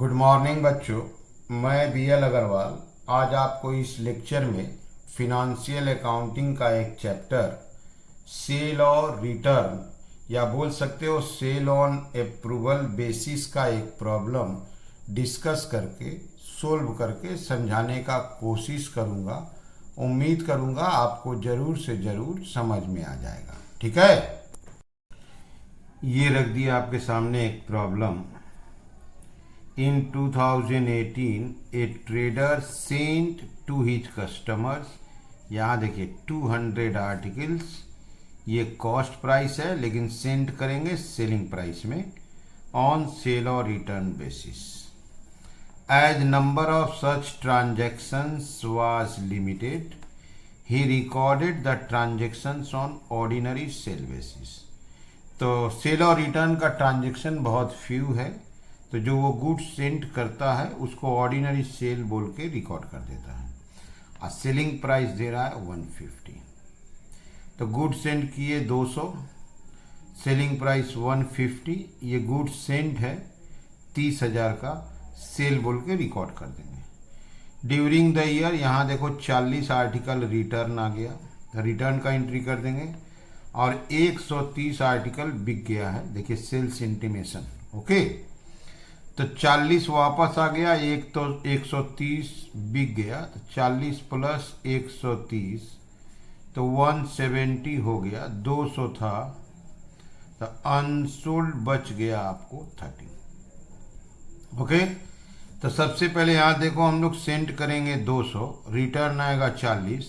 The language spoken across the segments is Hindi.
गुड मॉर्निंग बच्चों, मैं बी.एल. अग्रवाल आज आपको इस लेक्चर में फिनंशियल अकाउंटिंग का एक चैप्टर सेल और रिटर्न या बोल सकते हो सेल ऑन अप्रूवल बेसिस का एक प्रॉब्लम डिस्कस करके सोल्व करके समझाने का कोशिश करूँगा। उम्मीद करूँगा आपको ज़रूर से ज़रूर समझ में आ जाएगा। ठीक है, ये रख दिया आपके सामने एक problem. In 2018, a trader sent to his customers, यहाँ देखिए 200 आर्टिकल्स, ये कॉस्ट प्राइस है लेकिन सेंड करेंगे सेलिंग प्राइस में ऑन सेल और return basis. As number of such transactions was limited, he recorded the transactions on ordinary sale basis. तो सेल और रिटर्न का ट्रांजेक्शन बहुत फ्यू है, तो जो वो गुड्स सेंड करता है उसको ऑर्डिनरी सेल बोल के रिकॉर्ड कर देता है और सेलिंग प्राइस दे रहा है 150। तो गुड्स सेंड किए 200, सेलिंग प्राइस 150, ये गुड्स सेंड है 30,000 का, सेल बोल के रिकॉर्ड कर देंगे। ड्यूरिंग द ईयर यहाँ देखो 40 आर्टिकल रिटर्न आ गया, तो रिटर्न का एंट्री कर देंगे और 130 आर्टिकल बिक गया है। देखिए सेल्स इंटीमेशन, ओके। तो 40 वापस आ गया, एक तो 130 बिक गया, तो 40 प्लस 130 तो 170 हो गया। 200 था तो अनसोल्ड बच गया आपको 30। ओके, तो सबसे पहले यहाँ देखो हम लोग सेंड करेंगे 200, रिटर्न आएगा 40,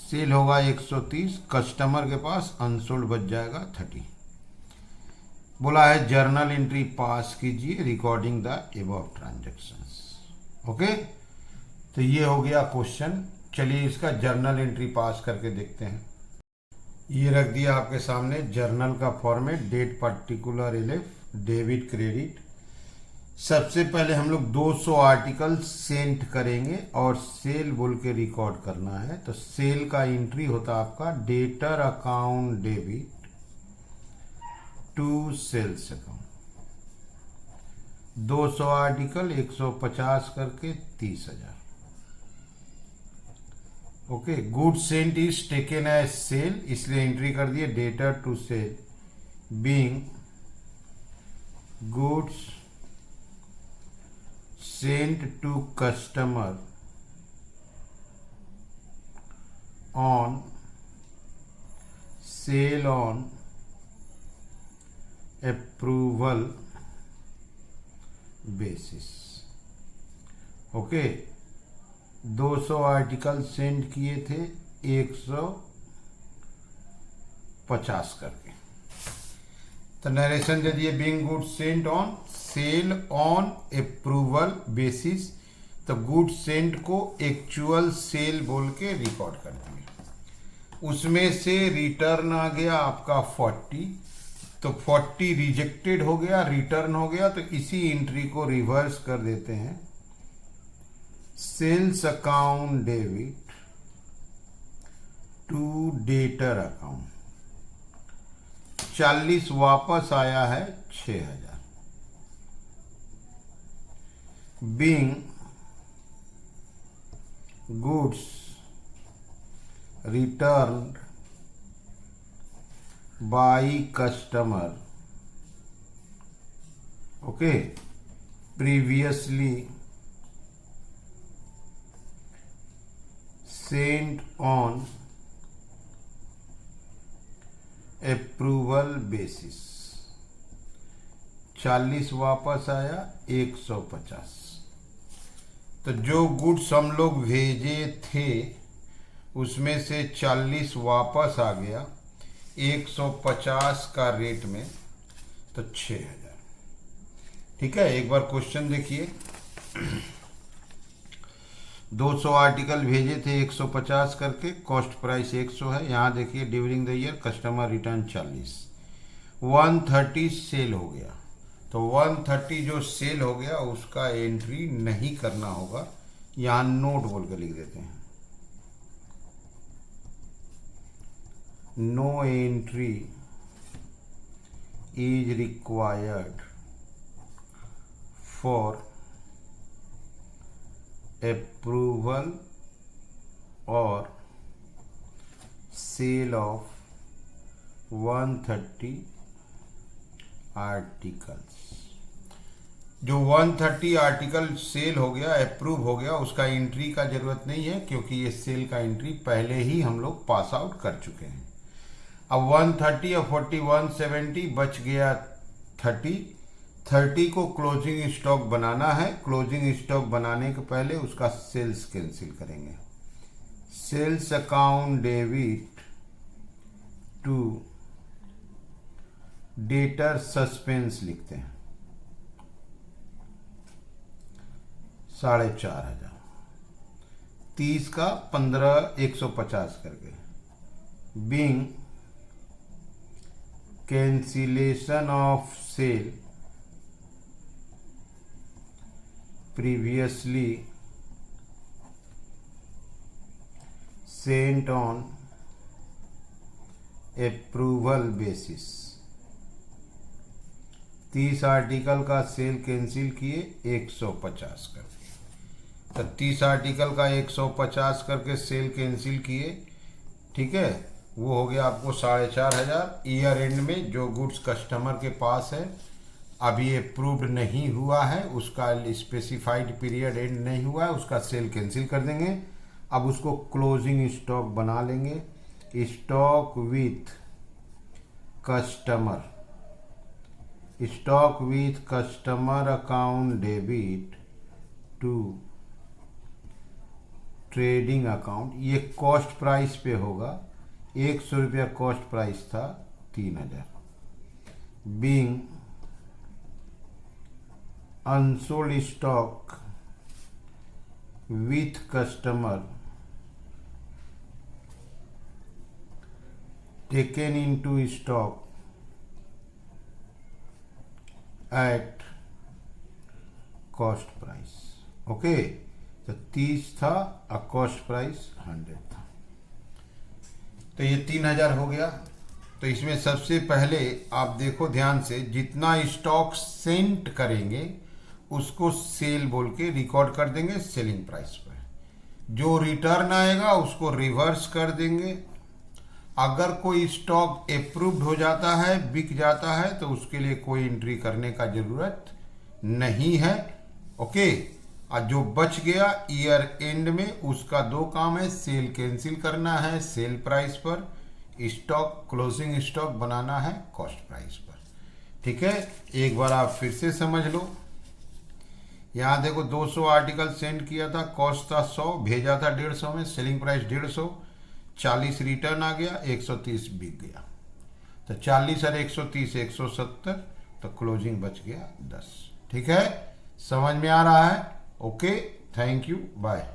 सेल होगा 130, कस्टमर के पास अनसोल्ड बच जाएगा 30। बोला है जर्नल एंट्री पास कीजिए recording the above transactions. Okay, तो ये हो गया क्वेश्चन। चलिए इसका जर्नल एंट्री पास करके देखते हैं। ये रख दिया आपके सामने जर्नल का format, date particular LF, debit credit. सबसे पहले हम लोग 200 आर्टिकल सेंड करेंगे और सेल बोल के रिकॉर्ड करना है। तो सेल का एंट्री होता आपका debtor account debit to sales account. 200 article 150 करके 30,000। Okay, good sent is taken as sale, इसलिए एंट्री कर दिए debtor to sale being goods sent to customer on sale on approval basis. Okay, 200 article send किए थे 150 करके। तो नरेशन दे दिए being good sent on sale on approval basis. तो गुड सेंट को एक्चुअल सेल बोल के रिकॉर्ड कर दिए। उसमें से रिटर्न आ गया आपका 40, तो 40 रिजेक्टेड हो गया, रिटर्न हो गया, तो इसी एंट्री को रिवर्स कर देते हैं। Sales account debit to debtor account. 40 वापस आया है 6,000। Being goods return by customer, okay, previously sent on approval basis. 40 वापस आया 150। तो जो गुड्स हम लोग भेजे थे उसमें से 40 वापस आ गया 150 का रेट में, तो 6,000। ठीक है, एक बार क्वेश्चन देखिए। 200 आर्टिकल भेजे थे 150 करके, कॉस्ट प्राइस 100 है। यहाँ देखिए during the year customer return 40, 130 sale हो गया। तो 130 जो सेल हो गया उसका एंट्री नहीं करना होगा, यहाँ नोट बोल के लिख देते हैं। no entry is required for approval और सेल ऑफ 130 आर्टिकल्स। जो 130 आर्टिकल सेल हो गया, अप्रूव हो गया, उसका एंट्री का जरूरत नहीं है क्योंकि ये सेल का एंट्री पहले ही हम लोग पास आउट कर चुके हैं। अब 130 और 40 170 बच गया 30 को क्लोजिंग स्टॉक बनाना है। क्लोजिंग स्टॉक बनाने के पहले उसका सेल्स कैंसिल करेंगे। Sales account debit to debtor suspense लिखते हैं 4,500। 30 का 15 150 करके being cancellation of sale previously sent on approval basis। 30 article का सेल कैंसिल किए 150 कर, तो 30 आर्टिकल का 150 करके सेल कैंसिल किए, ठीक है। वो हो गया आपको 4,500। ईयर एंड में जो गुड्स कस्टमर के पास है अभी अप्रूव्ड नहीं हुआ है, उसका स्पेसिफाइड पीरियड एंड नहीं हुआ है, उसका सेल कैंसिल कर देंगे। अब उसको क्लोजिंग स्टॉक बना लेंगे। Stock with customer, stock with customer account debit to trading account. ये कॉस्ट प्राइस पे होगा, 100 रुपया कॉस्ट प्राइस था, 3,000। Being unsold stock with customer taken into stock at cost price. Okay, तो 30 था और कॉस्ट प्राइस 100 था, तो ये 3,000 हो गया। तो इसमें सबसे पहले आप देखो ध्यान से, जितना स्टॉक सेंट करेंगे उसको सेल बोल के रिकॉर्ड कर देंगे सेलिंग प्राइस पर। जो रिटर्न आएगा उसको रिवर्स कर देंगे। अगर कोई स्टॉक अप्रूव्ड हो जाता है, बिक जाता है, तो उसके लिए कोई एंट्री करने का जरूरत नहीं है। ओके, और जो बच गया ईयर एंड में, उसका 2 काम है, सेल कैंसिल करना है सेल प्राइस पर, स्टॉक क्लोजिंग स्टॉक बनाना है कॉस्ट प्राइस पर। ठीक है, एक बार आप फिर से समझ लो। यहाँ देखो 200 आर्टिकल सेंड किया था, कॉस्ट था 100, भेजा था 150 में, सेलिंग प्राइस 150, 40 रिटर्न आ गया, 130 बिक गया। तो 40 और 130 170, तो क्लोजिंग बच गया 10। ठीक है, समझ में आ रहा है? Okay, thank you, bye.